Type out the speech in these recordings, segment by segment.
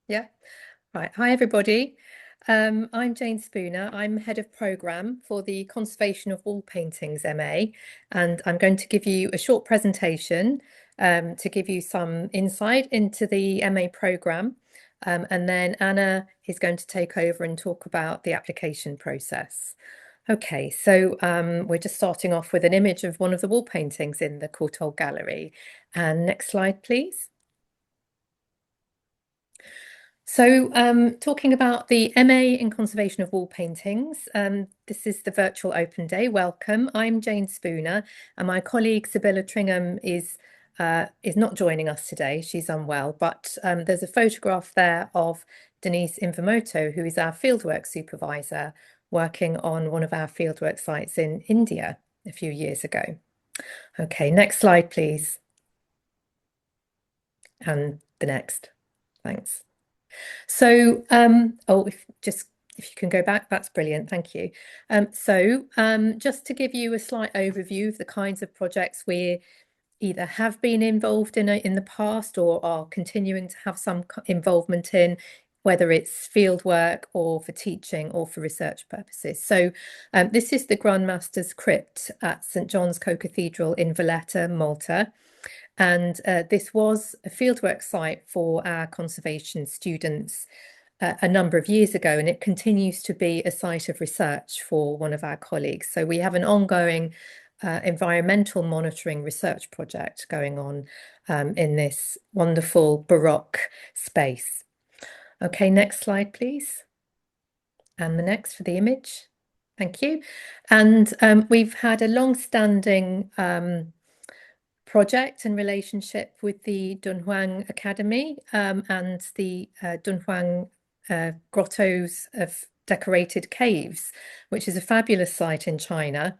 Yeah. Right. Hi, everybody. I'm Jane Spooner. I'm Head of Programme for the Conservation of Wall Paintings MA, and I'm going to give you a short presentation to give you some insight into the MA programme. And then Anna is going to take over and talk about the application process. Okay, so we're just starting off with an image of one of the wall paintings in the Courtauld Gallery. And next slide, please. So, talking about the MA in Conservation of Wall Paintings, this is the virtual open day. Welcome. I'm Jane Spooner, and my colleague Sibylla Tringham is not joining us today. She's unwell, but there's a photograph there of Denise Invermoto, who is our fieldwork supervisor, working on one of our fieldwork sites in India a few years ago. Okay, next slide, please. And the next. Thanks. So, if you can go back, that's brilliant. Thank you. Just to give you a slight overview of the kinds of projects we either have been involved in the past or are continuing to have some involvement in, whether it's field work or for teaching or for research purposes. So this is the Grandmaster's Crypt at St John's Co-Cathedral in Valletta, Malta. And this was a fieldwork site for our conservation students a number of years ago, and it continues to be a site of research for one of our colleagues. So we have an ongoing environmental monitoring research project going on in this wonderful Baroque space. Okay, next slide, please. And the next for the image. Thank you. And we've had a long-standing project and relationship with the Dunhuang Academy and the Dunhuang Grottos of Decorated Caves, which is a fabulous site in China,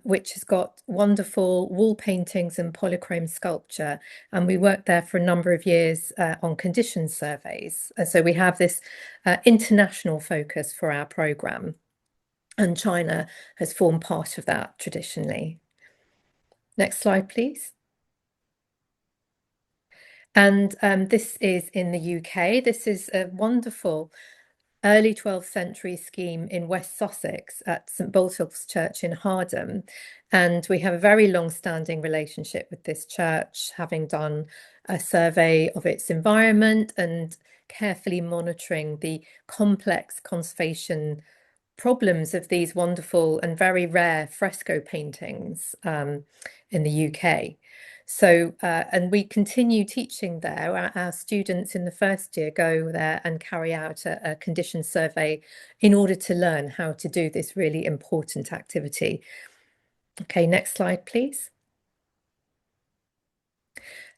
which has got wonderful wall paintings and polychrome sculpture. And we worked there for a number of years on condition surveys. And so we have this international focus for our programme. And China has formed part of that traditionally. Next slide, please. And this is in the UK. This is a wonderful early 12th century scheme in West Sussex at St Botolph's Church in Hardham. And we have a very long-standing relationship with this church, having done a survey of its environment and carefully monitoring the complex conservation problems of these wonderful and very rare fresco paintings in the UK. So, and we continue teaching there. Our students in the first year go there and carry out a condition survey in order to learn how to do this really important activity. Okay, next slide, please.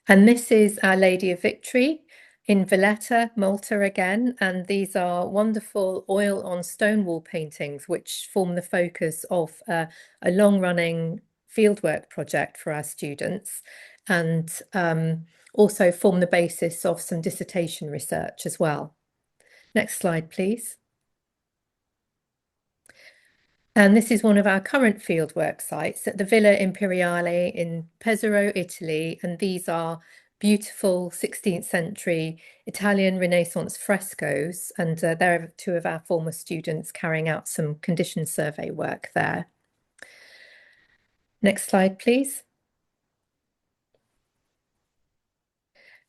And this is Our Lady of Victory in Valletta, Malta again. And these are wonderful oil on stone wall paintings, which form the focus of a long-running fieldwork project for our students, and also form the basis of some dissertation research as well. Next slide, please. And this is one of our current fieldwork sites at the Villa Imperiale in Pesaro, Italy. And these are beautiful 16th century Italian Renaissance frescoes. And there are two of our former students carrying out some condition survey work there. Next slide, please.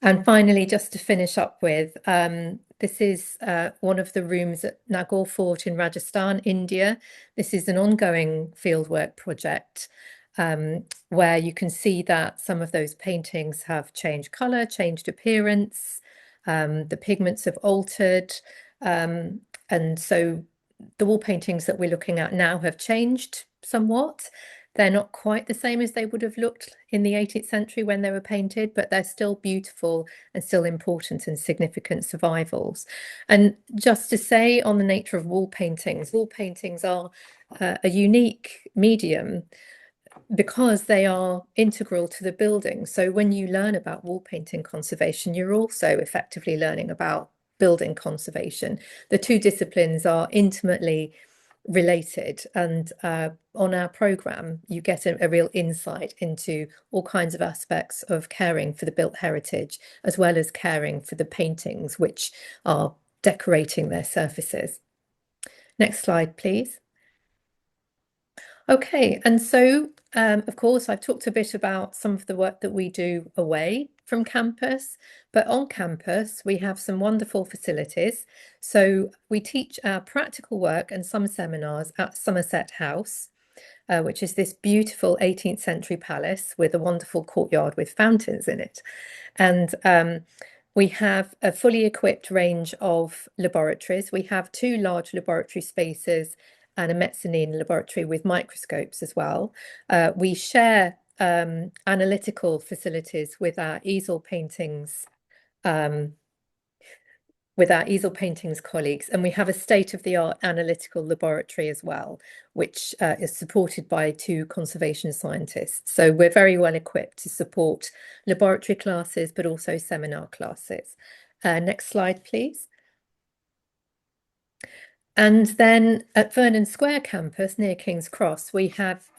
And finally, just to finish up with, this is one of the rooms at Nagaur Fort in Rajasthan, India. This is an ongoing fieldwork project where you can see that some of those paintings have changed colour, changed appearance, the pigments have altered. And so the wall paintings that we're looking at now have changed somewhat. They're not quite the same as they would have looked in the 18th century when they were painted, but they're still beautiful and still important and significant survivals. And just to say on the nature of wall paintings are a unique medium because they are integral to the building. So when you learn about wall painting conservation, you're also effectively learning about building conservation. The two disciplines are intimately related. And on our programme, you get a real insight into all kinds of aspects of caring for the built heritage, as well as caring for the paintings which are decorating their surfaces. Next slide, please. Okay, and so of course, I've talked a bit about some of the work that we do away from campus, but on campus, we have some wonderful facilities. So we teach our practical work and some seminars at Somerset House, which is this beautiful 18th century palace with a wonderful courtyard with fountains in it. And we have a fully equipped range of laboratories. We have two large laboratory spaces and a mezzanine laboratory with microscopes as well. We share analytical facilities with our easel paintings colleagues, and we have a state-of-the-art analytical laboratory as well, which is supported by two conservation scientists. So we're very well equipped to support laboratory classes, but also seminar classes. Next slide, please. And then at Vernon Square campus near King's Cross, we have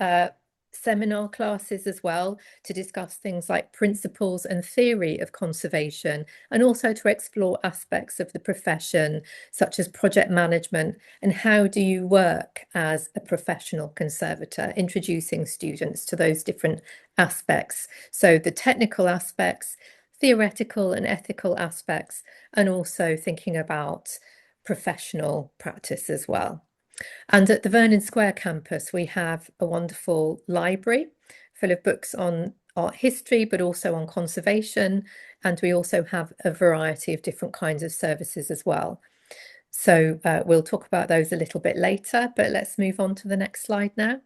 seminar classes as well to discuss things like principles and theory of conservation, and also to explore aspects of the profession, such as project management and how do you work as a professional conservator, introducing students to those different aspects. So the technical aspects, theoretical and ethical aspects, and also thinking about professional practice as well. And at the Vernon Square campus, we have a wonderful library full of books on art history, but also on conservation. And we also have a variety of different kinds of services as well. So we'll talk about those a little bit later, but let's move on to the next slide now.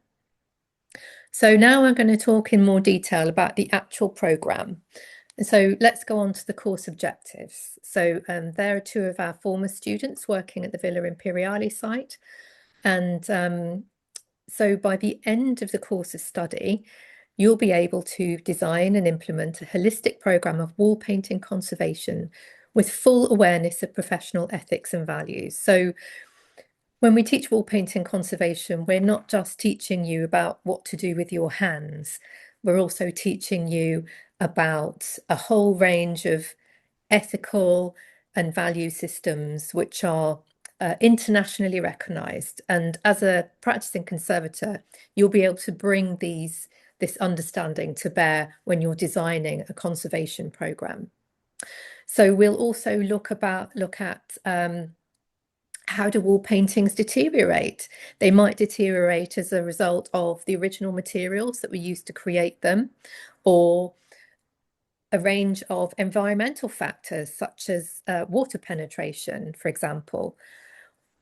So now I'm going to talk in more detail about the actual programme. So let's go on to the course objectives. So there are two of our former students working at the Villa Imperiale site. And so by the end of the course of study, you'll be able to design and implement a holistic programme of wall painting conservation with full awareness of professional ethics and values. So when we teach wall painting conservation, we're not just teaching you about what to do with your hands. We're also teaching you about a whole range of ethical and value systems which are internationally recognised. And as a practicing conservator, you'll be able to bring this understanding to bear when you're designing a conservation programme. So we'll also look at how do wall paintings deteriorate? They might deteriorate as a result of the original materials that were used to create them, or a range of environmental factors such as water penetration, for example.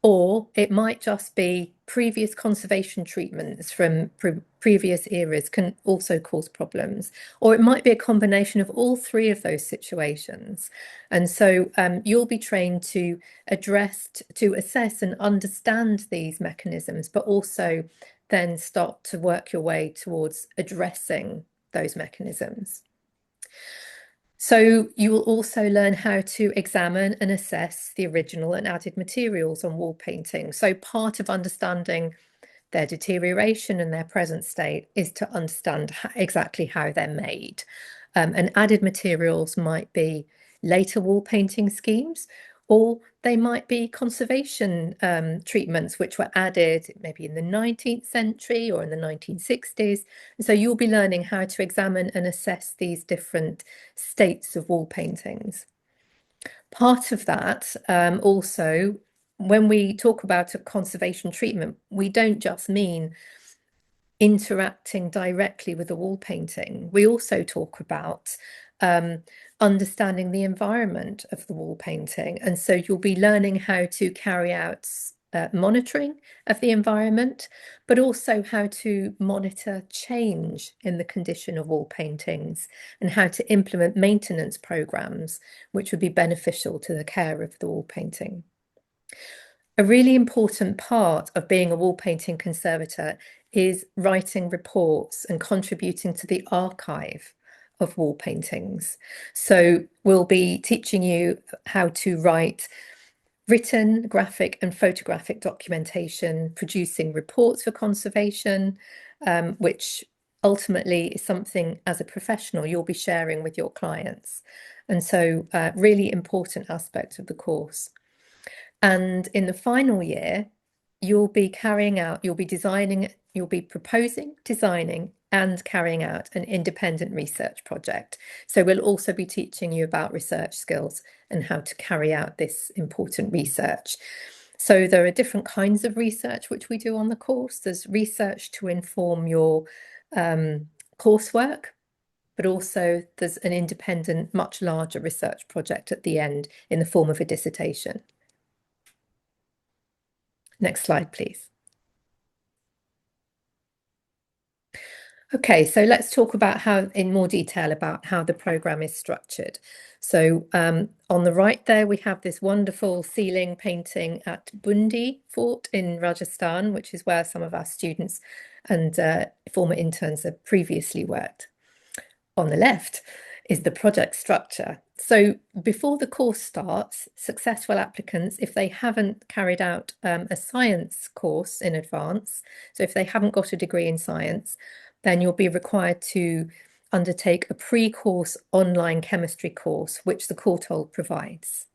Or it might just be previous conservation treatments from previous eras can also cause problems. Or it might be a combination of all three of those situations. And so you'll be trained to assess and understand these mechanisms, but also then start to work your way towards addressing those mechanisms. So you will also learn how to examine and assess the original and added materials on wall painting. So part of understanding their deterioration and their present state is to understand exactly how they're made. And added materials might be later wall painting schemes, or they might be conservation treatments which were added maybe in the 19th century or in the 1960s. And so you'll be learning how to examine and assess these different states of wall paintings. Part of that also, when we talk about a conservation treatment, we don't just mean interacting directly with the wall painting. We also talk about understanding the environment of the wall painting. And so you'll be learning how to carry out monitoring of the environment, but also how to monitor change in the condition of wall paintings and how to implement maintenance programs which would be beneficial to the care of the wall painting. A really important part of being a wall painting conservator is writing reports and contributing to the archive of wall paintings. So we'll be teaching you how to write written, graphic and photographic documentation, producing reports for conservation, which ultimately is something as a professional you'll be sharing with your clients. And so really important aspect of the course. And in the final year, you'll be designing, you'll be proposing, designing, and carrying out an independent research project. So we'll also be teaching you about research skills and how to carry out this important research. So there are different kinds of research which we do on the course. There's research to inform your coursework, but also there's an independent, much larger research project at the end in the form of a dissertation. Next slide, please. Okay, so let's talk about in more detail about how the programme is structured. So on the right there, we have this wonderful ceiling painting at Bundi Fort in Rajasthan, which is where some of our students and former interns have previously worked. On the left is the project structure. So before the course starts, successful applicants, if they haven't carried out a science course in advance, so if they haven't got a degree in science, then you'll be required to undertake a pre-course online chemistry course, which the Courtauld provides.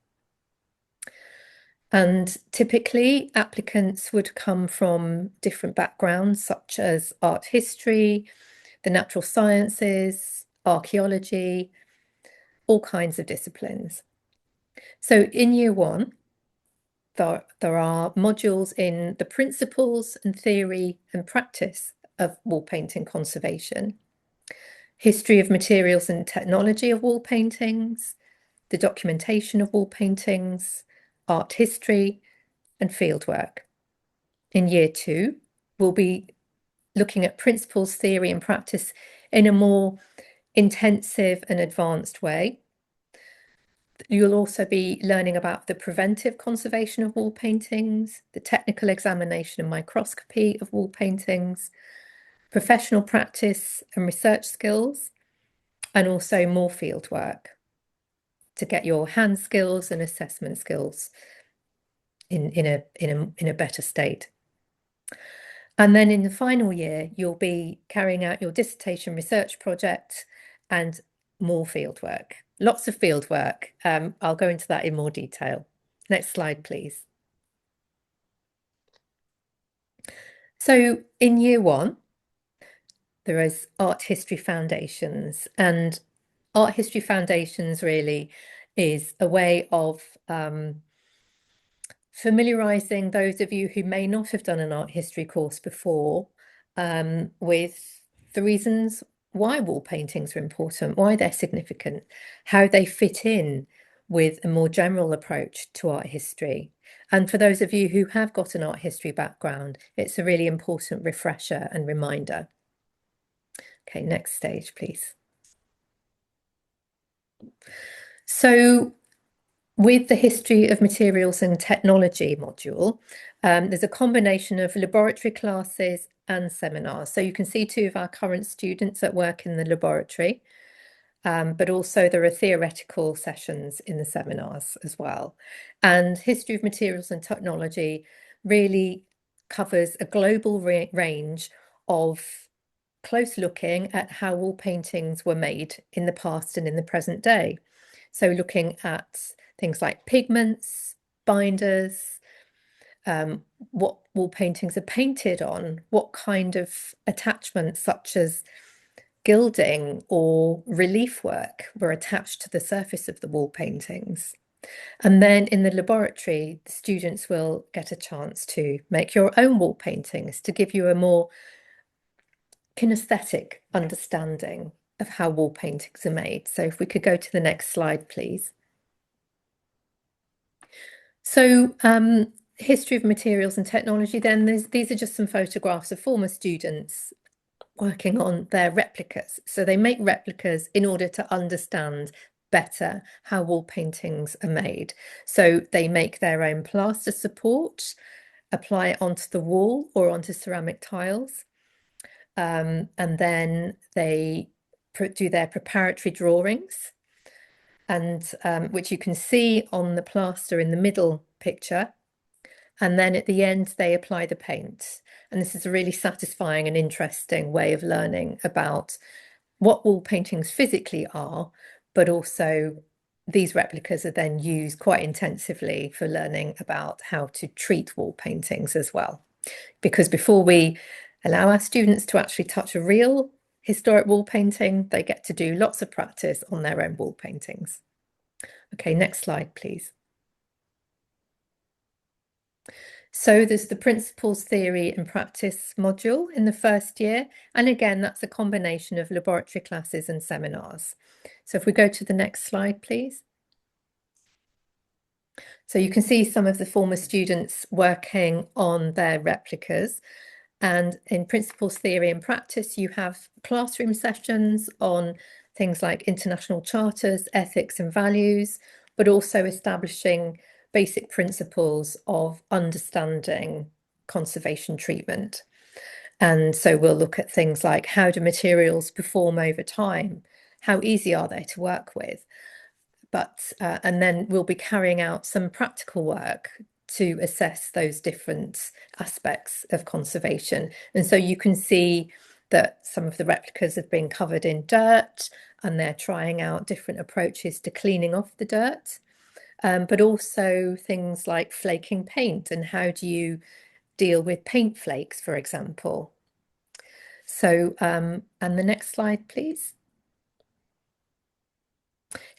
And typically, applicants would come from different backgrounds, such as art history, the natural sciences, archaeology, all kinds of disciplines. So in year one, there are modules in the principles and theory and practice of wall painting conservation, history of materials and technology of wall paintings, the documentation of wall paintings, art history, and fieldwork. In year two, we'll be looking at principles, theory, and practice in a more intensive and advanced way. You'll also be learning about the preventive conservation of wall paintings, the technical examination and microscopy of wall paintings, professional practice and research skills, and also more field work to get your hand skills and assessment skills in a better state. And then in the final year, you'll be carrying out your dissertation research project and more fieldwork. Lots of fieldwork. I'll go into that in more detail. Next slide, please. So in year one, there is Art History Foundations, and Art History Foundations really is a way of familiarising those of you who may not have done an art history course before with the reasons why wall paintings are important, why they're significant, how they fit in with a more general approach to art history. And for those of you who have got an art history background, it's a really important refresher and reminder. Okay, next stage, please. So with the History of Materials and Technology module, there's a combination of laboratory classes and seminars. So you can see two of our current students that work in the laboratory, but also there are theoretical sessions in the seminars as well. And History of Materials and Technology really covers a global range of close looking at how wall paintings were made in the past and in the present day. So looking at things like pigments, binders, what wall paintings are painted on, what kind of attachments such as gilding or relief work were attached to the surface of the wall paintings. And then in the laboratory, the students will get a chance to make your own wall paintings to give you a more kinesthetic understanding of how wall paintings are made. So if we could go to the next slide, please. So History of Materials and Technology, then these are just some photographs of former students working on their replicas. So they make replicas in order to understand better how wall paintings are made. So they make their own plaster support, apply it onto the wall or onto ceramic tiles. And then they do their preparatory drawings, and which you can see on the plaster in the middle picture, and then at the end they apply the paint. And this is a really satisfying and interesting way of learning about what wall paintings physically are, but also these replicas are then used quite intensively for learning about how to treat wall paintings as well. Because before we allow our students to actually touch a real historic wall painting, they get to do lots of practice on their own wall paintings. Okay, next slide, please. So there's the principles, theory and practice module in the first year. And again, that's a combination of laboratory classes and seminars. So if we go to the next slide, please. So you can see some of the former students working on their replicas. And in principles, theory and practice, you have classroom sessions on things like international charters, ethics and values, but also establishing basic principles of understanding conservation treatment. And so we'll look at things like, how do materials perform over time? How easy are they to work with? And then we'll be carrying out some practical work to assess those different aspects of conservation. And so you can see that some of the replicas have been covered in dirt, and they're trying out different approaches to cleaning off the dirt, but also things like flaking paint and how do you deal with paint flakes, for example. So, and the next slide, please.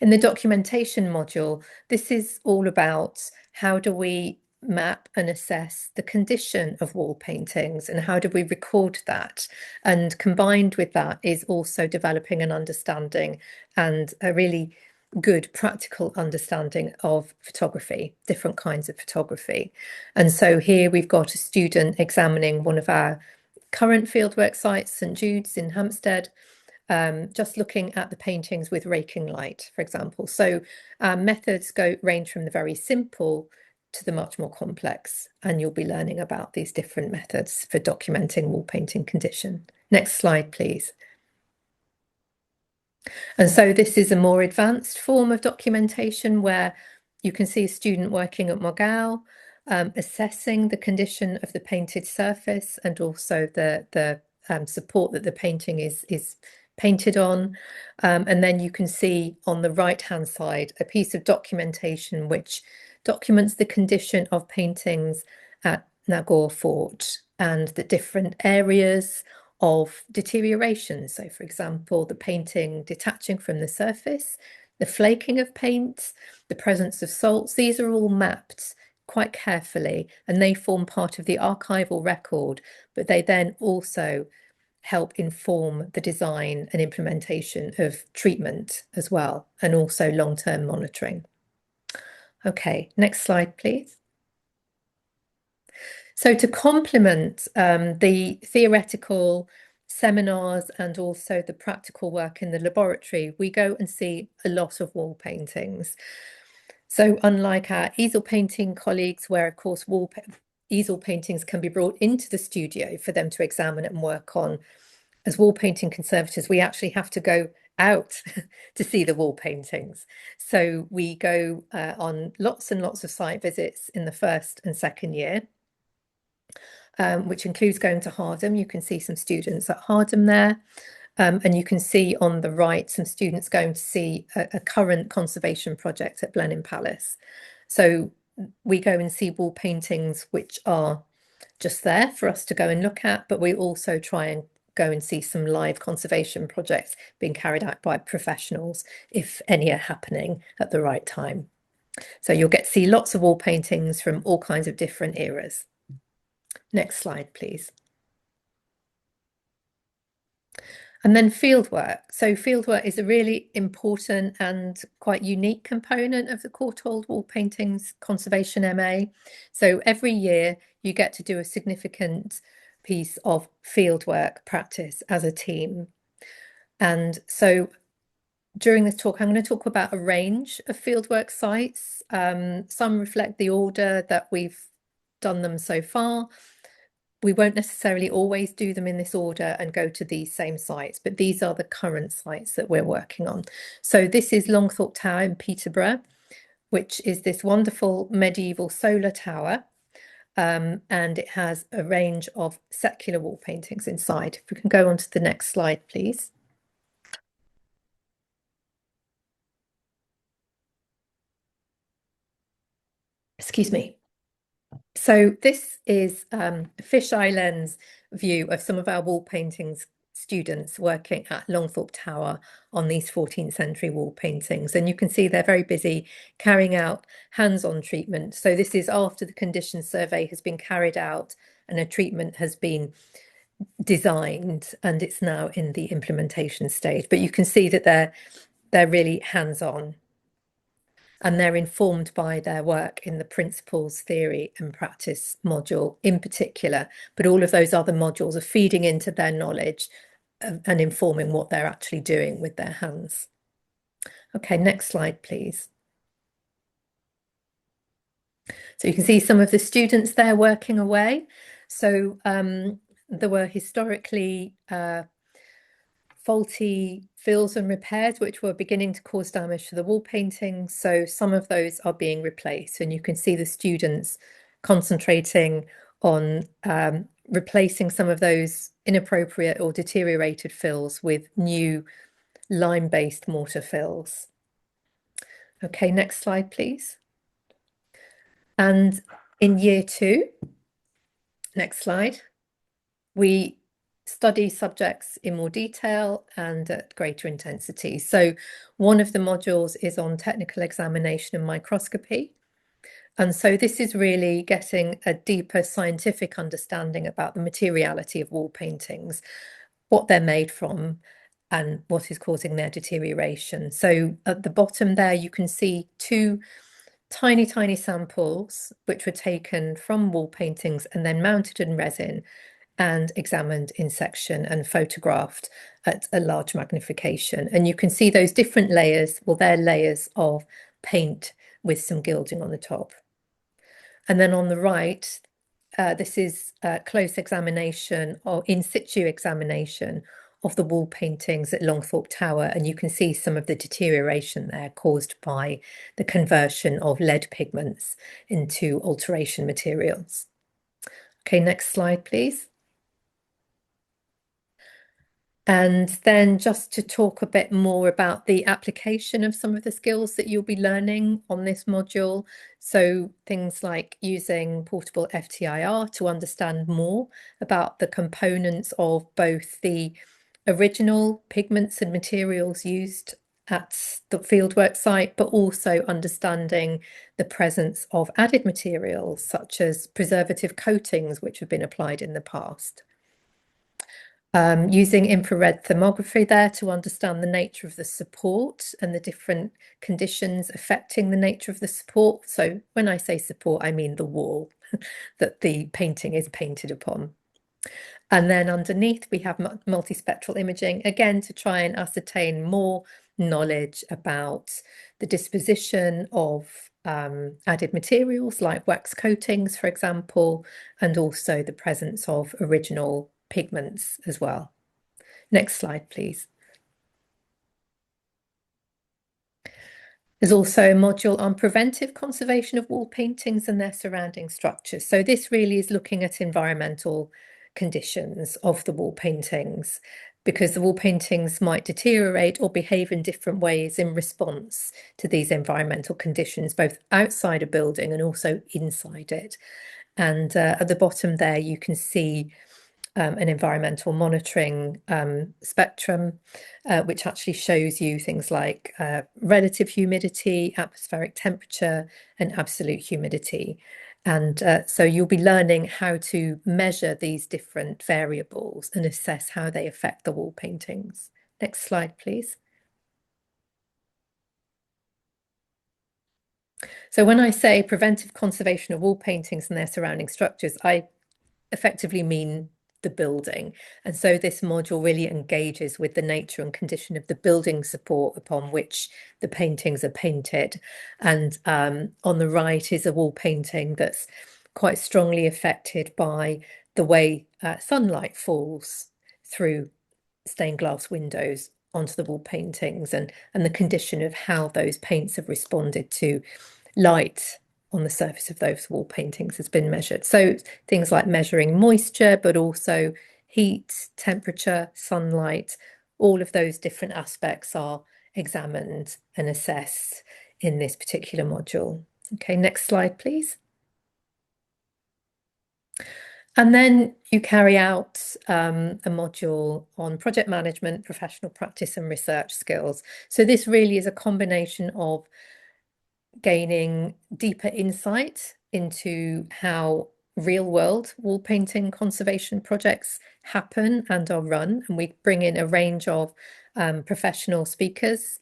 In the documentation module, this is all about how do we map and assess the condition of wall paintings and how do we record that? And combined with that is also developing an understanding and a really good practical understanding of photography, different kinds of photography. And so here we've got a student examining one of our current fieldwork sites, St Jude's in Hampstead, just looking at the paintings with raking light, for example. So methods range from the very simple to the much more complex, and you'll be learning about these different methods for documenting wall painting condition. Next slide, please. And so this is a more advanced form of documentation where you can see a student working at Mogao, assessing the condition of the painted surface and also the support that the painting is painted on. And then you can see on the right-hand side a piece of documentation which documents the condition of paintings at Nagore Fort and the different areas of deterioration. So, for example, the painting detaching from the surface, the flaking of paint, the presence of salts. These are all mapped quite carefully and they form part of the archival record, but they then also help inform the design and implementation of treatment as well, and also long-term monitoring. Okay, next slide, please. So to complement the theoretical seminars and also the practical work in the laboratory, we go and see a lot of wall paintings. So unlike our easel painting colleagues, where of course easel paintings can be brought into the studio for them to examine and work on, as wall painting conservators, we actually have to go out to see the wall paintings. So we go on lots and lots of site visits in the first and second year, which includes going to Hardham. You can see some students at Hardham there. And you can see on the right some students going to see a current conservation project at Blenheim Palace. So we go and see wall paintings which are just there for us to go and look at, but we also try and go and see some live conservation projects being carried out by professionals, if any are happening at the right time. So you'll get to see lots of wall paintings from all kinds of different eras. Next slide, please. And then fieldwork. So fieldwork is a really important and quite unique component of the Courtauld Wall Paintings Conservation MA. So every year you get to do a significant piece of fieldwork practice as a team. And so during this talk, I'm going to talk about a range of fieldwork sites. Some reflect the order that we've done them so far. We won't necessarily always do them in this order and go to these same sites, but these are the current sites that we're working on. So this is Longthorpe Tower in Peterborough, which is this wonderful medieval solar tower. And it has a range of secular wall paintings inside. If we can go on to the next slide, please. Excuse me. So this is a fisheye lens view of some of our wall paintings students working at Longthorpe Tower on these 14th century wall paintings. And you can see they're very busy carrying out hands-on treatment. So this is after the condition survey has been carried out and a treatment has been designed, and it's now in the implementation stage. But you can see that they're really hands-on. And they're informed by their work in the principles, theory and practice module in particular, but all of those other modules are feeding into their knowledge and informing what they're actually doing with their hands. Okay, next slide, please. So you can see some of the students there working away. So there were historically faulty fills and repairs which were beginning to cause damage to the wall paintings. So some of those are being replaced, and you can see the students concentrating on replacing some of those inappropriate or deteriorated fills with new lime-based mortar fills. Okay, next slide, please. And in year 2, next slide, we study subjects in more detail and at greater intensity. So one of the modules is on technical examination and microscopy. And so this is really getting a deeper scientific understanding about the materiality of wall paintings, what they're made from, and what is causing their deterioration. So at the bottom there, you can see 2 tiny samples which were taken from wall paintings and then mounted in resin and examined in section and photographed at a large magnification. And you can see those different layers, well, they're layers of paint with some gilding on the top. And then on the right, this is a close examination or in situ examination of the wall paintings at Longthorpe Tower. And you can see some of the deterioration there caused by the conversion of lead pigments into alteration materials. Okay, next slide, please. And then just to talk a bit more about the application of some of the skills that you'll be learning on this module. So things like using portable FTIR to understand more about the components of both the original pigments and materials used at the fieldwork site, but also understanding the presence of added materials such as preservative coatings, which have been applied in the past. Using infrared thermography there to understand the nature of the support and the different conditions affecting the nature of the support. So when I say support, I mean the wall that the painting is painted upon. And then underneath we have multispectral imaging, again, to try and ascertain more knowledge about the disposition of added materials like wax coatings, for example, and also the presence of original pigments as well. Next slide, please. There's also a module on preventive conservation of wall paintings and their surrounding structures. So this really is looking at environmental conditions of the wall paintings, because the wall paintings might deteriorate or behave in different ways in response to these environmental conditions, both outside a building and also inside it. And at the bottom there, you can see an environmental monitoring spectrum, which actually shows you things like relative humidity, atmospheric temperature, and absolute humidity. And so you'll be learning how to measure these different variables and assess how they affect the wall paintings. Next slide, please. So when I say preventive conservation of wall paintings and their surrounding structures, I effectively mean the building. And so this module really engages with the nature and condition of the building support upon which the paintings are painted. And on the right is a wall painting that's quite strongly affected by the way sunlight falls through stained glass windows onto the wall paintings, and the condition of how those paints have responded to light on the surface of those wall paintings has been measured. So things like measuring moisture, but also heat, temperature, sunlight, all of those different aspects are examined and assessed in this particular module. Okay, next slide, please. And then you carry out a module on project management, professional practice and research skills. So this really is a combination of gaining deeper insight into how real world wall painting conservation projects happen and are run. And we bring in a range of professional speakers,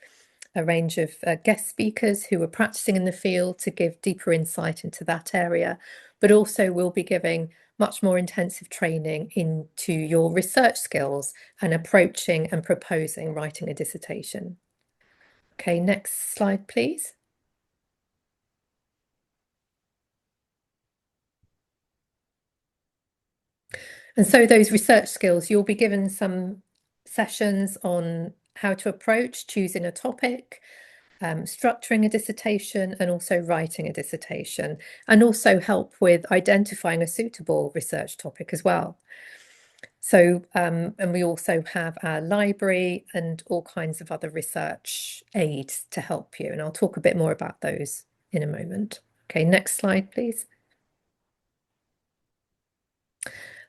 a range of guest speakers who are practicing in the field to give deeper insight into that area. But also we'll be giving much more intensive training into your research skills and approaching and proposing writing a dissertation. Okay, next slide, please. And so those research skills, you'll be given some sessions on how to approach choosing a topic, structuring a dissertation, and also writing a dissertation, and also help with identifying a suitable research topic as well. So, and we also have our library and all kinds of other research aids to help you. And I'll talk a bit more about those in a moment. Okay, next slide, please.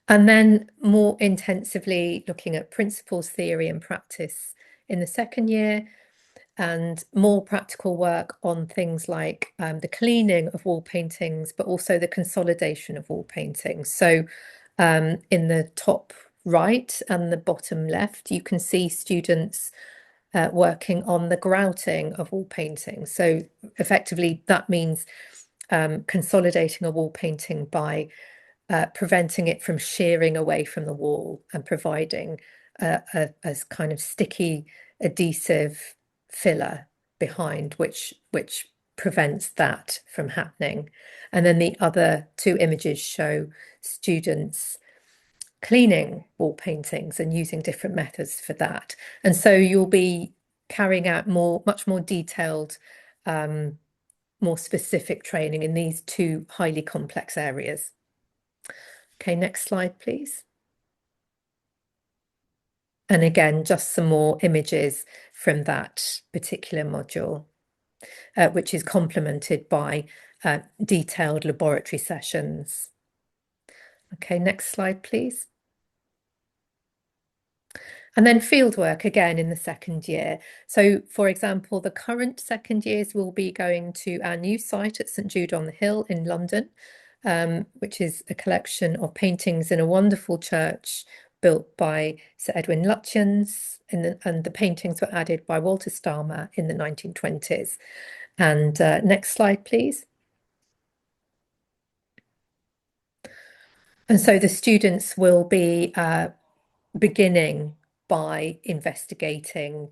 And then more intensively looking at principles, theory, and practice in the second year, and more practical work on things like the cleaning of wall paintings, but also the consolidation of wall paintings. So in the top right and the bottom left, you can see students working on the grouting of wall paintings. So effectively, that means consolidating a wall painting by preventing it from shearing away from the wall and providing a kind of sticky adhesive filler behind which prevents that from happening. And then the other two images show students cleaning wall paintings and using different methods for that. And so you'll be carrying out much more detailed, more specific training in these two highly complex areas. Okay, next slide, please. And again, just some more images from that particular module, which is complemented by detailed laboratory sessions. Okay, next slide, please. And then fieldwork again in the second year. So, for example, the current second years will be going to our new site at St Jude on the Hill in London, which is a collection of paintings in a wonderful church built by Sir Edwin Lutyens, and the paintings were added by Walter Starmer in the 1920s. And next slide, please. And so the students will be beginning by investigating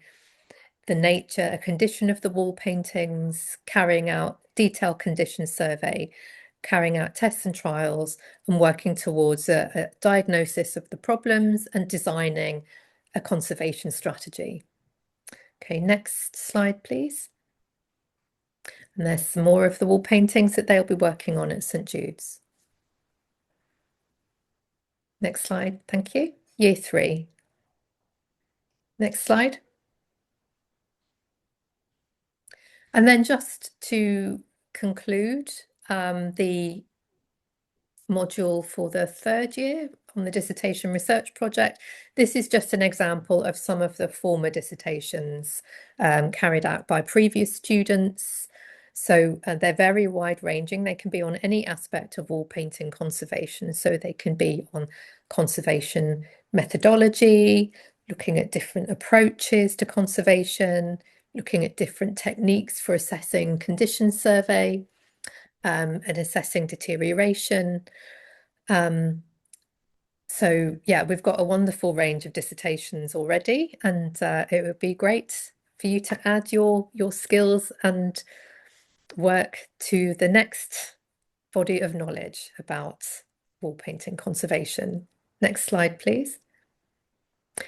the nature, a condition of the wall paintings, carrying out detailed condition survey, carrying out tests and trials, and working towards a diagnosis of the problems and designing a conservation strategy. Okay, next slide, please. And there's some more of the wall paintings that they'll be working on at St Jude's. Next slide, thank you. Year 3. Next slide. And then just to conclude, the module for the third year on the dissertation research project. This is just an example of some of the former dissertations carried out by previous students. So they're very wide ranging. They can be on any aspect of wall painting conservation. So they can be on conservation methodology, looking at different approaches to conservation, looking at different techniques for assessing condition survey, and assessing deterioration. So yeah, we've got a wonderful range of dissertations already, and it would be great for you to add your skills and work to the next body of knowledge about wall painting conservation. Next slide, please.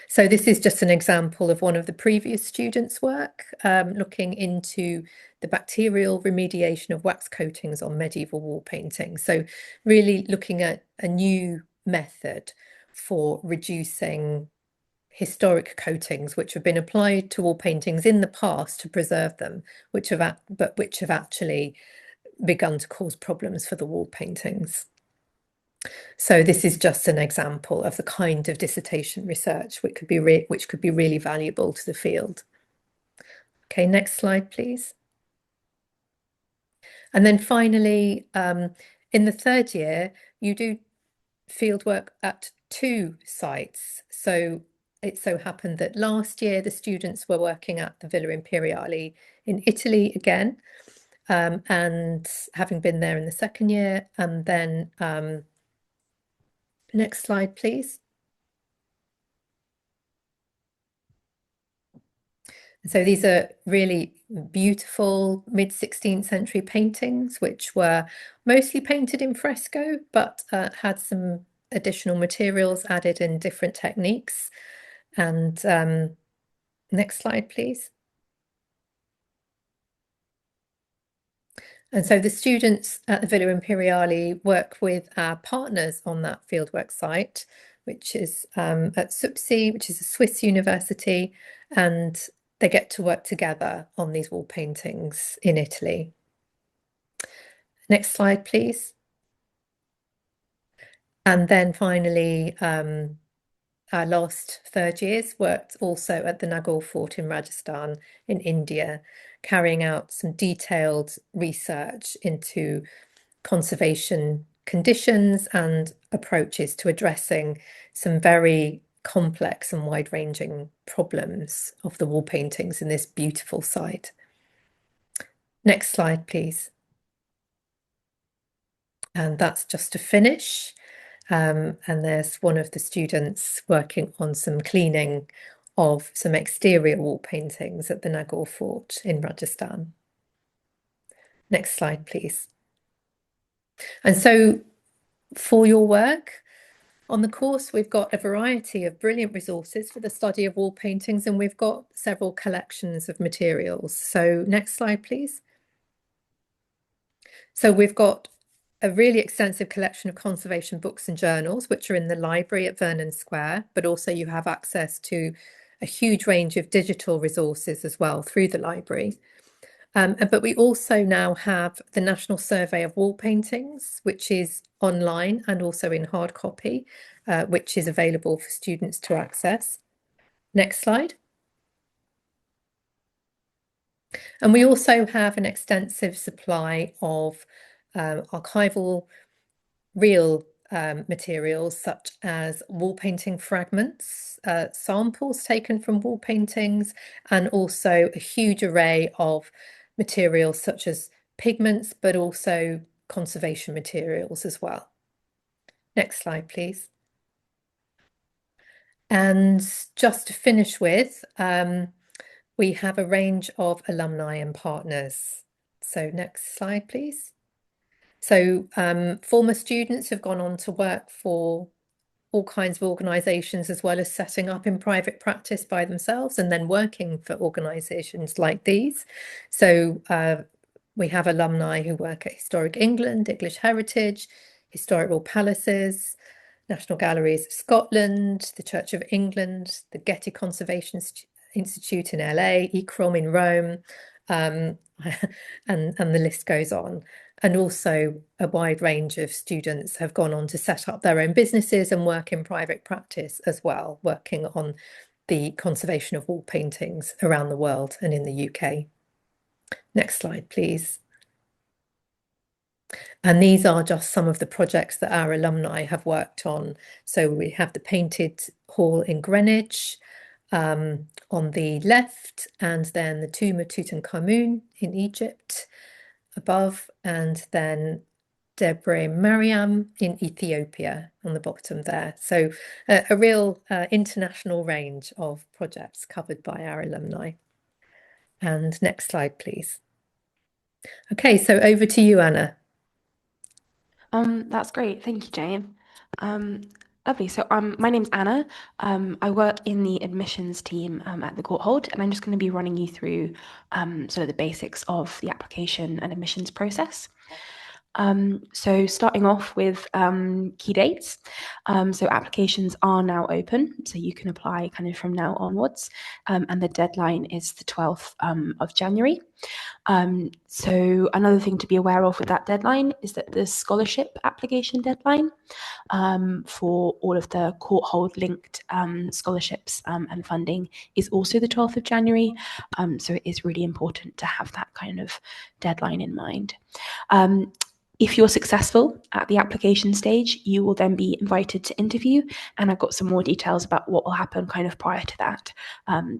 So this is just an example of one of the previous students' work, looking into the bacterial remediation of wax coatings on medieval wall paintings. So really looking at a new method for reducing historic coatings which have been applied to wall paintings in the past to preserve them, which have actually begun to cause problems for the wall paintings. So this is just an example of the kind of dissertation research which could be really valuable to the field. Okay, next slide, please. And then finally, in the third year, you do fieldwork at 2 sites. So it so happened that last year the students were working at the Villa Imperiale in Italy again, and having been there in the second year, and then next slide, please. So these are really beautiful mid-16th century paintings, which were mostly painted in fresco, but had some additional materials added in different techniques. And next slide, please. And so the students at the Villa Imperiale work with our partners on that fieldwork site, which is at SUPSI, which is a Swiss university, and they get to work together on these wall paintings in Italy. Next slide, please. And then finally, our last third years worked also at the Nagaur Fort in Rajasthan in India, carrying out some detailed research into conservation conditions and approaches to addressing some very complex and wide-ranging problems of the wall paintings in this beautiful site. Next slide, please. And that's just to finish. And there's one of the students working on some cleaning of some exterior wall paintings at the Nagaur Fort in Rajasthan. Next slide, please. And so for your work on the course, we've got a variety of brilliant resources for the study of wall paintings, and we've got several collections of materials. So next slide, please. So we've got a really extensive collection of conservation books and journals, which are in the library at Vernon Square, but also you have access to a huge range of digital resources as well through the library. But we also now have the National Survey of Wall Paintings, which is online and also in hard copy, which is available for students to access. Next slide. And we also have an extensive supply of archival real materials such as wall painting fragments, samples taken from wall paintings, and also a huge array of materials such as pigments, but also conservation materials as well. Next slide, please. And just to finish with, we have a range of alumni and partners. So next slide, please. So former students have gone on to work for all kinds of organisations, as well as setting up in private practice by themselves and then working for organisations like these. So we have alumni who work at Historic England, English Heritage, Historic Royal Palaces, National Galleries of Scotland, the Church of England, the Getty Conservation Institute in LA, ICROM in Rome, and the list goes on. And also a wide range of students have gone on to set up their own businesses and work in private practice as well, working on the conservation of wall paintings around the world and in the UK. Next slide, please. And these are just some of the projects that our alumni have worked on. So we have the Painted Hall in Greenwich on the left, and then the Tomb of Tutankhamun in Egypt above, and then Debre Mariam in Ethiopia on the bottom there. So a real international range of projects covered by our alumni. And next slide, please. Okay, so over to you, Anna. That's great. Thank you, Jane. Lovely. So my name's Anna. I work in the admissions team at the Courtauld, and I'm just going to be running you through sort of the basics of the application and admissions process. So starting off with key dates. So applications are now open, so you can apply kind of from now onwards, and the deadline is the 12th of January. So another thing to be aware of with that deadline is that the scholarship application deadline for all of the Courtauld linked scholarships and funding is also the 12th of January. So it is really important to have that kind of deadline in mind. If you're successful at the application stage, you will then be invited to interview, and I've got some more details about what will happen kind of prior to that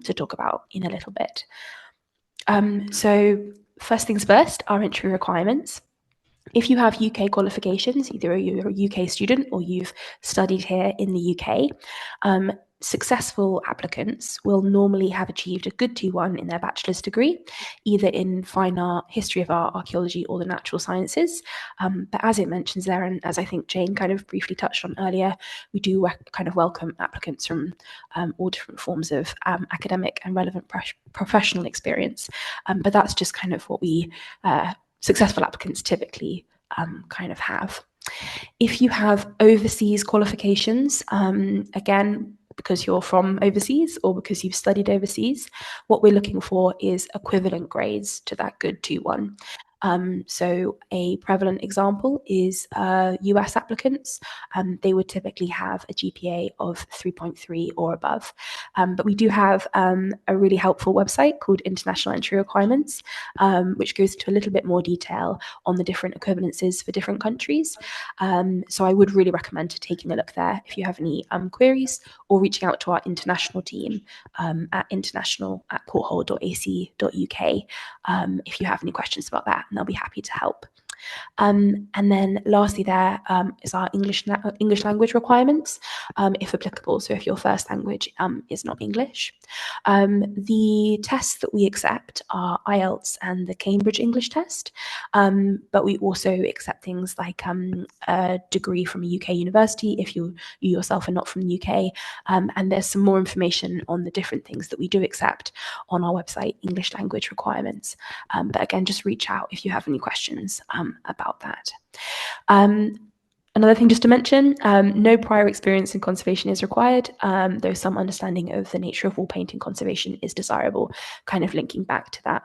to talk about in a little bit. So first things first, our entry requirements. If you have UK qualifications, either you're a UK student or you've studied here in the UK, successful applicants will normally have achieved a good 2-1 in their bachelor's degree, either in fine art, history of art, archaeology, or the natural sciences. But as it mentions there, and as I think Jane kind of briefly touched on earlier, we do kind of welcome applicants from all different forms of academic and relevant professional experience. But that's just kind of what we successful applicants typically kind of have. If you have overseas qualifications, again, because you're from overseas or because you've studied overseas, what we're looking for is equivalent grades to that good 2-1. So a prevalent example is US applicants. They would typically have a GPA of 3.3 or above. But we do have a really helpful website called International Entry Requirements, which goes into a little bit more detail on the different equivalences for different countries. So I would really recommend taking a look there if you have any queries, or reaching out to our international team at international@courtauld.ac.uk if you have any questions about that, and they'll be happy to help. And then lastly there is our English language requirements, if applicable, so if your first language is not English. The tests that we accept are IELTS and the Cambridge English test, but we also accept things like a degree from a UK university if you yourself are not from the UK, and there's some more information on the different things that we do accept on our website, English language requirements. But again, just reach out if you have any questions about that. Another thing just to mention, no prior experience in conservation is required, though some understanding of the nature of wall painting conservation is desirable, kind of linking back to that,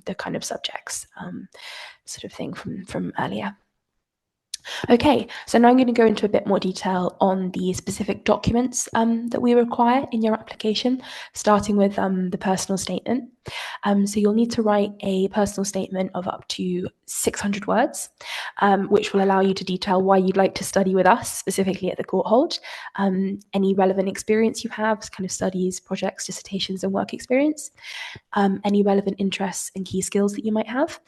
the kind of subjects sort of thing from earlier. Okay, so now I'm going to go into a bit more detail on the specific documents that we require in your application, starting with the personal statement. So you'll need to write a personal statement of up to 600 words, which will allow you to detail why you'd like to study with us, specifically at the Courtauld, any relevant experience you have, kind of studies, projects, dissertations, and work experience, any relevant interests and key skills that you might have,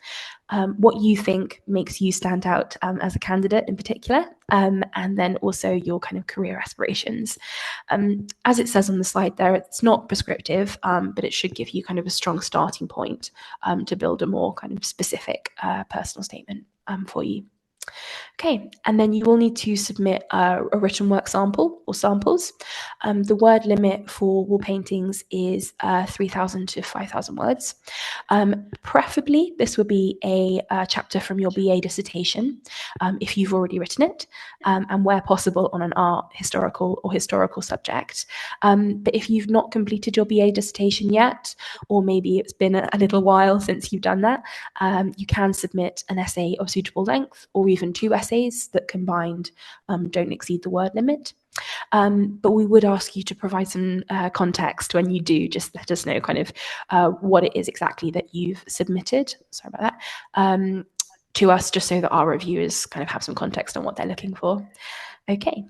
what you think makes you stand out as a candidate in particular, and then also your kind of career aspirations. As it says on the slide there, it's not prescriptive, but it should give you kind of a strong starting point to build a more kind of specific personal statement for you. Okay, and then you will need to submit a written work sample or samples. The word limit for wall paintings is 3,000 to 5,000 words. Preferably, this would be a chapter from your BA dissertation, if you've already written it, and where possible on an art, historical subject. But if you've not completed your BA dissertation yet, or maybe it's been a little while since you've done that, you can submit an essay of suitable length, or even 2 essays that combined don't exceed the word limit. But we would ask you to provide some context when you do. Just let us know kind of what it is exactly that you've submitted. Sorry about that. To us, just so that our reviewers kind of have some context on what they're looking for. Okay.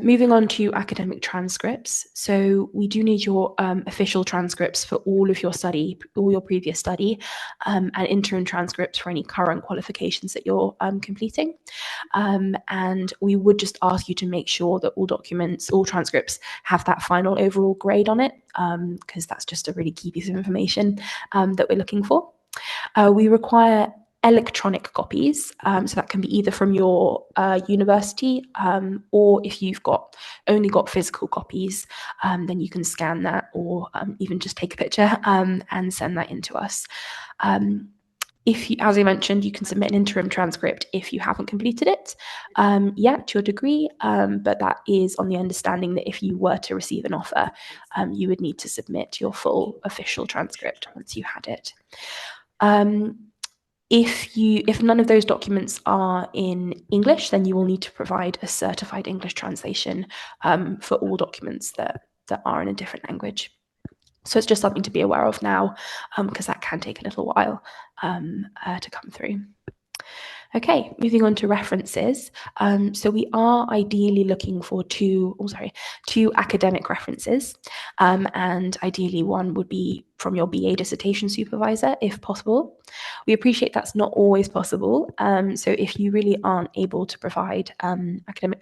Moving on to academic transcripts. So we do need your official transcripts for all of your study, all your previous study, and interim transcripts for any current qualifications that you're completing. And we would just ask you to make sure that all documents, all transcripts have that final overall grade on it, because that's just a really key piece of information that we're looking for. We require electronic copies. So that can be either from your university, or if you've only got physical copies, then you can scan that, or even just take a picture and send that in to us. If you, as I mentioned, you can submit an interim transcript if you haven't completed it yet to your degree, but that is on the understanding that if you were to receive an offer, you would need to submit your full official transcript once you had it. If none of those documents are in English, then you will need to provide a certified English translation for all documents that are in a different language. So it's just something to be aware of now, because that can take a little while to come through. Okay, moving on to references. So we are ideally looking for two academic references, and ideally one would be from your BA dissertation supervisor, if possible. We appreciate that's not always possible. So if you really aren't able to provide academic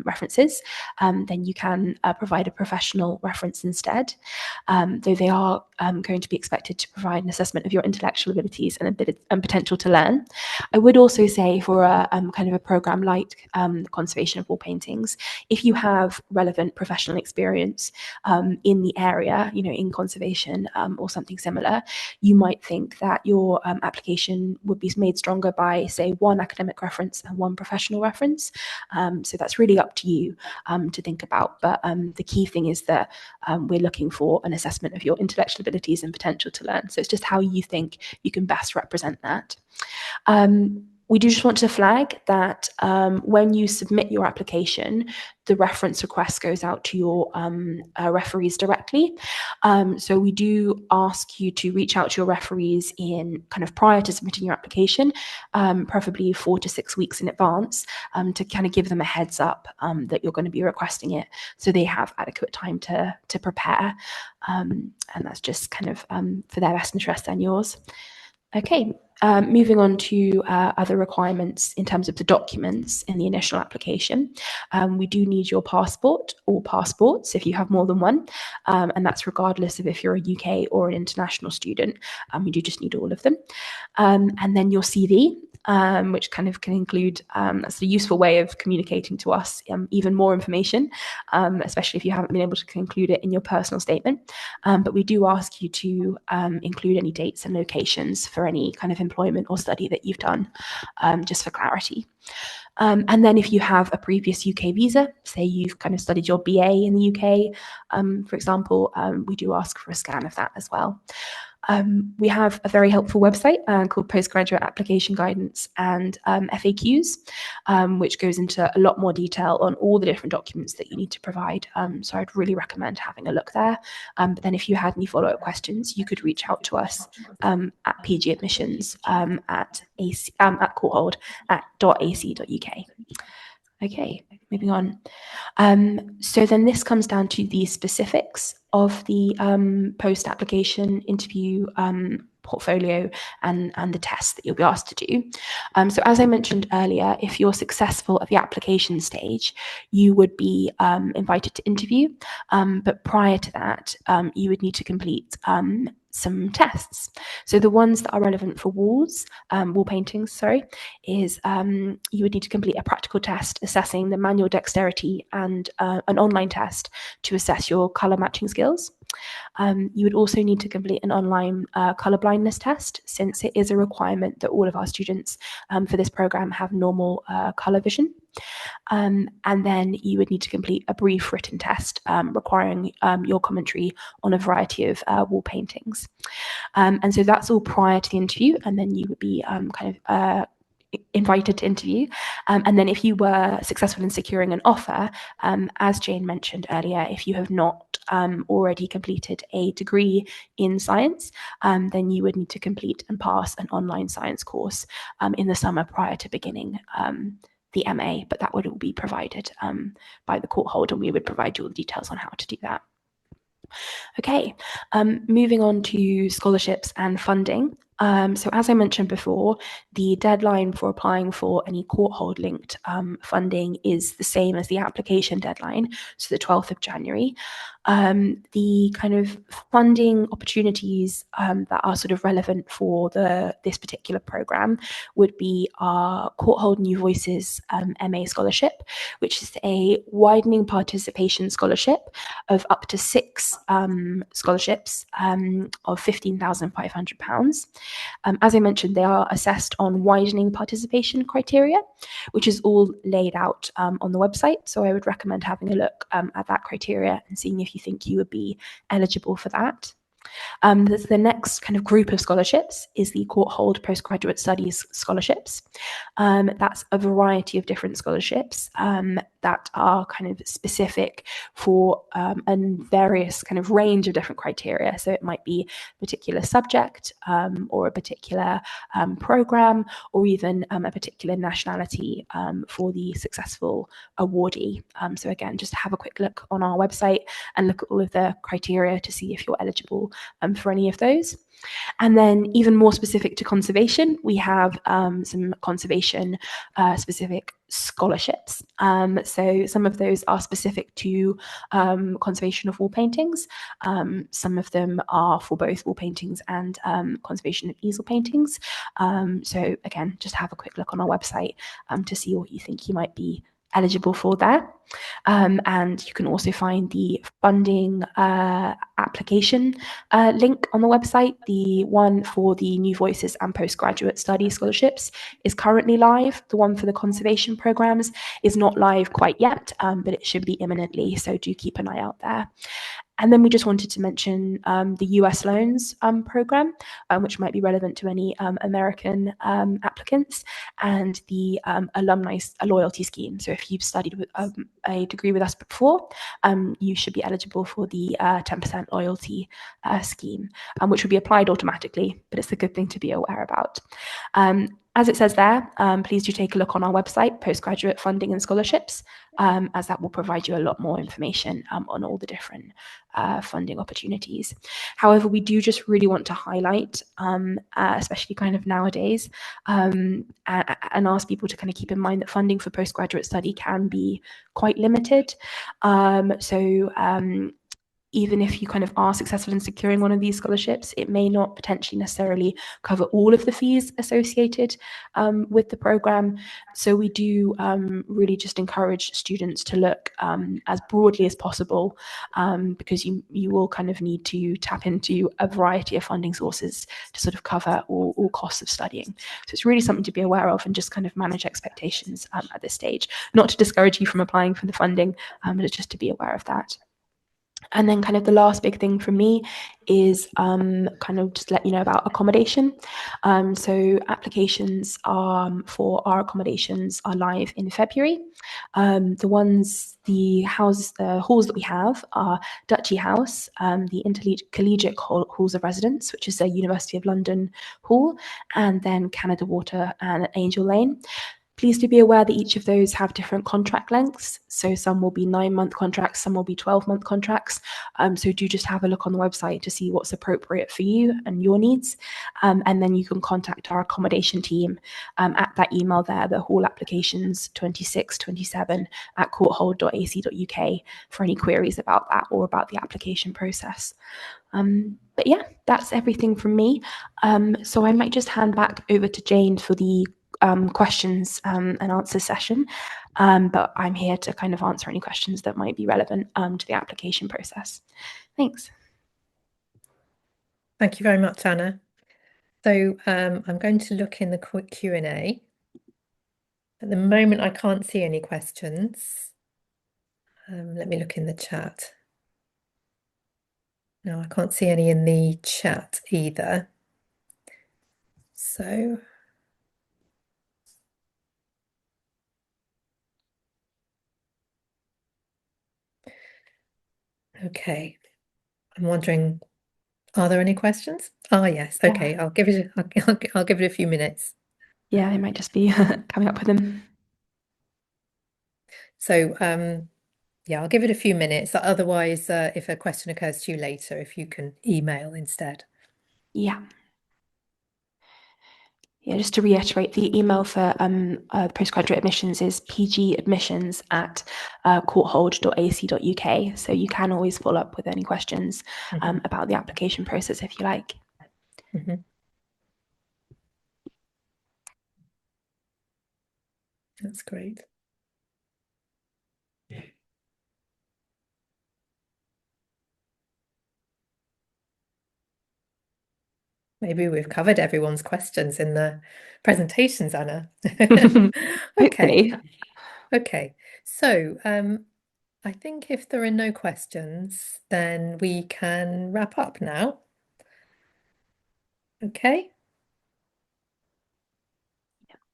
references, then you can provide a professional reference instead, though they are going to be expected to provide an assessment of your intellectual abilities and potential to learn. I would also say for a kind of a program like conservation of wall paintings, if you have relevant professional experience in the area, in conservation or something similar, you might think that your application would be made stronger by, say, one academic reference and one professional reference. So that's really up to you to think about. But the key thing is that we're looking for an assessment of your intellectual abilities and potential to learn. So it's just how you think you can best represent that. We do just want to flag that when you submit your application, the reference request goes out to your referees directly. So we do ask you to reach out to your referees in kind of prior to submitting your application, preferably 4 to 6 weeks in advance, to kind of give them a heads up that you're going to be requesting it, so they have adequate time to prepare. And that's just kind of for their best interest and yours. Okay, moving on to other requirements in terms of the documents in the initial application. We do need your passport or passports if you have more than one, and that's regardless of if you're a UK or an international student. We do just need all of them. And then your CV, which kind of can include, that's a useful way of communicating to us even more information, especially if you haven't been able to include it in your personal statement. But we do ask you to include any dates and locations for any kind of employment or study that you've done, just for clarity. And then if you have a previous UK visa, say you've kind of studied your BA in the UK, for example, we do ask for a scan of that as well. We have a very helpful website called Postgraduate Application Guidance and FAQs, which goes into a lot more detail on all the different documents that you need to provide. So I'd really recommend having a look there. But then if you had any follow-up questions, you could reach out to us at PG Admissions at Courtauld .ac.uk. Okay, moving on. So then this comes down to the specifics of the post-application interview portfolio and the tests that you'll be asked to do. So as I mentioned earlier, if you're successful at the application stage, you would be invited to interview. But prior to that, you would need to complete some tests. So the ones that are relevant for wall paintings, is you would need to complete a practical test assessing the manual dexterity and an online test to assess your colour matching skills. You would also need to complete an online colour blindness test, since it is a requirement that all of our students for this programme have normal colour vision. And then you would need to complete a brief written test requiring your commentary on a variety of wall paintings. And so that's all prior to the interview, and then you would be invited to interview. And then if you were successful in securing an offer, as Jane mentioned earlier, if you have not already completed a degree in science, then you would need to complete and pass an online science course in the summer prior to beginning the MA, but that would all be provided by the Courtauld, and we would provide you all the details on how to do that. Okay, moving on to scholarships and funding. So as I mentioned before, the deadline for applying for any Courtauld linked funding is the same as the application deadline, so the 12th of January. The kind of funding opportunities that are sort of relevant for this particular program would be our Courtauld New Voices MA scholarship, which is a widening participation scholarship of up to six scholarships of £15,500. As I mentioned, they are assessed on widening participation criteria, which is all laid out on the website. So I would recommend having a look at that criteria and seeing if you think you would be eligible for that. The next kind of group of scholarships is the Courtauld Postgraduate Studies scholarships. That's a variety of different scholarships that are kind of specific for a various kind of range of different criteria. So it might be a particular subject or a particular program, or even a particular nationality for the successful awardee. So again, just have a quick look on our website and look at all of the criteria to see if you're eligible for any of those. And then, even more specific to conservation, we have some conservation specific scholarships. So some of those are specific to conservation of wall paintings. Some of them are for both wall paintings and conservation of easel paintings. So again, just have a quick look on our website to see what you think you might be eligible for there. And you can also find the funding application link on the website. The one for the New Voices and Postgraduate Study scholarships is currently live. The one for the conservation programs is not live quite yet, but it should be imminently, so do keep an eye out there. And then we just wanted to mention the US loans program, which might be relevant to any American applicants, and the alumni loyalty scheme. So if you've studied with a degree with us before, you should be eligible for the 10% loyalty scheme, which would be applied automatically, but it's a good thing to be aware about. As it says there, please do take a look on our website, Postgraduate Funding and Scholarships, as that will provide you a lot more information on all the different funding opportunities. However, we do just really want to highlight, especially kind of nowadays, and ask people to kind of keep in mind that funding for postgraduate study can be quite limited. Even if you kind of are successful in securing one of these scholarships, it may not potentially necessarily cover all of the fees associated with the program. So we do really just encourage students to look as broadly as possible, because you will kind of need to tap into a variety of funding sources to sort of cover all costs of studying. So it's really something to be aware of and just kind of manage expectations at this stage. Not to discourage you from applying for the funding, but it's just to be aware of that. And then kind of the last big thing for me is kind of just let you know about accommodation. So applications for our accommodations are live in February. The halls that we have are Duchy House, the Intercollegiate Halls of Residence, which is a University of London hall, and then Canada Water and Angel Lane. Please do be aware that each of those have different contract lengths. So some will be 9-month contracts, some will be 12-month contracts. So do just have a look on the website to see what's appropriate for you and your needs. And then you can contact our accommodation team at that email there, the hall applications 2627 at courtauld.ac.uk for any queries about that or about the application process. But yeah, that's everything from me. So I might just hand back over to Jane for the questions and answer session, but I'm here to kind of answer any questions that might be relevant to the application process. Thanks. Thank you very much, Anna. So I'm going to look in the quick Q&A. At the moment, I can't see any questions. Let me look in the chat. No, I can't see any in the chat either. So okay, I'm wondering, are there any questions? Oh yes, okay. I'll give it a few minutes. Yeah, they might just be coming up with them. So yeah, I'll give it a few minutes. Otherwise, if a question occurs to you later, if you can email instead. Yeah. Yeah, just to reiterate, the email for postgraduate admissions is pgadmissions@courtauld.ac.uk. So you can always follow up with any questions Mhm, about the application process if you like. mhm. That's great. Maybe we've covered everyone's questions in the presentations, Anna. Okay, Hopefully. okay. So I think if there are no questions, then we can wrap up now. Okay.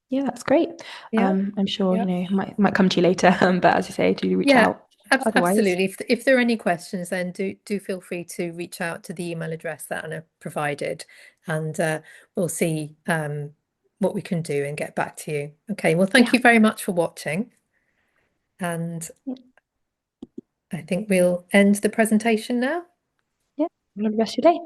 Yeah, that's great. Yeah. I'm sure, Yeah. might come to you later, but as you say, do reach Yeah, out otherwise. absolutely. If there are any questions, then do feel free to reach out to the email address that Anna provided, and we'll see what we can do and get back to you. Okay. Well, thank Yeah. you very much for watching, and Yeah. I think we'll end the presentation now. Yeah. Have a lovely rest of your day.